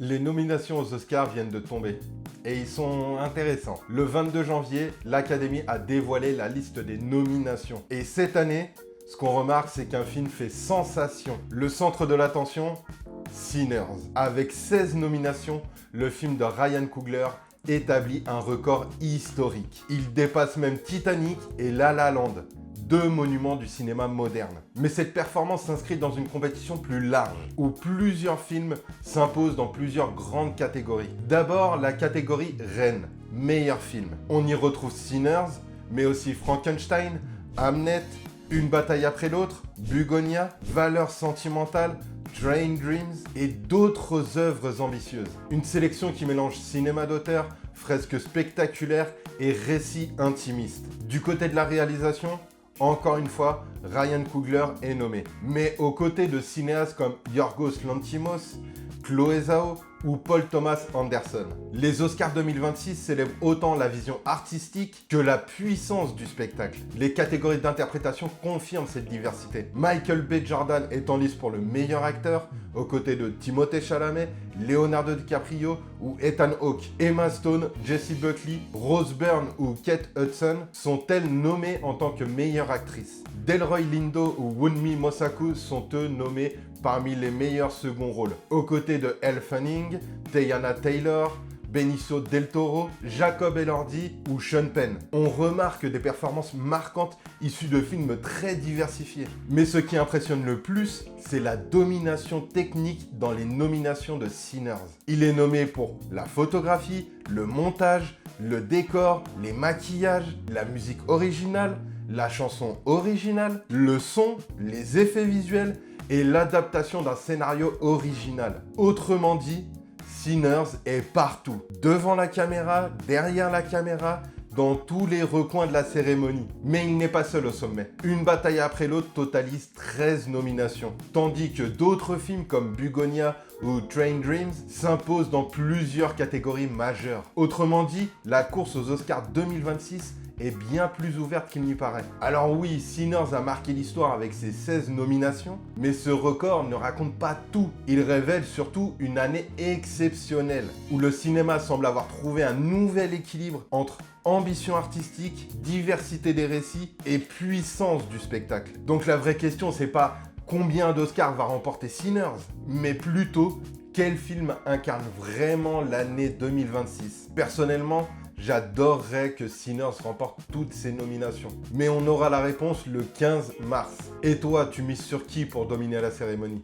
Les nominations aux Oscars viennent de tomber. Et ils sont intéressants. Le 22 janvier, l'Académie a dévoilé la liste des nominations. Et cette année, ce qu'on remarque, c'est qu'un film fait sensation. Le centre de l'attention, Sinners. Avec 16 nominations, le film de Ryan Coogler établit un record historique. Il dépasse même Titanic et La La Land, deux monuments du cinéma moderne. Mais cette performance s'inscrit dans une compétition plus large, où plusieurs films s'imposent dans plusieurs grandes catégories. D'abord, la catégorie reine, meilleur film. On y retrouve Sinners, mais aussi Frankenstein, Hamnet, Une bataille après l'autre, Bugonia, Valeurs sentimentales, Train Dreams et d'autres œuvres ambitieuses. Une sélection qui mélange cinéma d'auteur, fresques spectaculaires et récits intimistes. Du côté de la réalisation, encore une fois, Ryan Coogler est nommé. Mais aux côtés de cinéastes comme Yorgos Lanthimos, Chloé Zhao ou Paul Thomas Anderson. Les Oscars 2026 célèbrent autant la vision artistique que la puissance du spectacle. Les catégories d'interprétation confirment cette diversité. Michael B. Jordan est en lice pour le meilleur acteur, aux côtés de Timothée Chalamet, Leonardo DiCaprio ou Ethan Hawke. Emma Stone, Jessie Buckley, Rose Byrne ou Kate Hudson sont-elles nommées en tant que meilleure actrice. Delroy Lindo ou Wunmi Mosaku sont eux nommés parmi les meilleurs seconds rôles, aux côtés de Elle Fanning, Teyana Taylor, Benicio del Toro, Jacob Elordi ou Sean Penn. On remarque des performances marquantes issues de films très diversifiés. Mais ce qui impressionne le plus, c'est la domination technique dans les nominations de Sinners. Il est nommé pour la photographie, le montage, le décor, les maquillages, la musique originale, la chanson originale, le son, les effets visuels et l'adaptation d'un scénario original. Autrement dit, Sinners est partout. Devant la caméra, derrière la caméra, dans tous les recoins de la cérémonie. Mais il n'est pas seul au sommet. Une bataille après l'autre totalise 13 nominations. Tandis que d'autres films comme Bugonia ou Train Dreams s'imposent dans plusieurs catégories majeures. Autrement dit, la course aux Oscars 2026 est bien plus ouverte qu'il n'y paraît. Alors oui, Sinners a marqué l'histoire avec ses 16 nominations, mais ce record ne raconte pas tout. Il révèle surtout une année exceptionnelle, où le cinéma semble avoir trouvé un nouvel équilibre entre ambition artistique, diversité des récits et puissance du spectacle. Donc la vraie question, c'est pas combien d'Oscars va remporter Sinners, mais plutôt quel film incarne vraiment l'année 2026. Personnellement, j'adorerais que Sinners remporte toutes ses nominations. Mais on aura la réponse le 15 mars. Et toi, tu mises sur qui pour dominer la cérémonie ?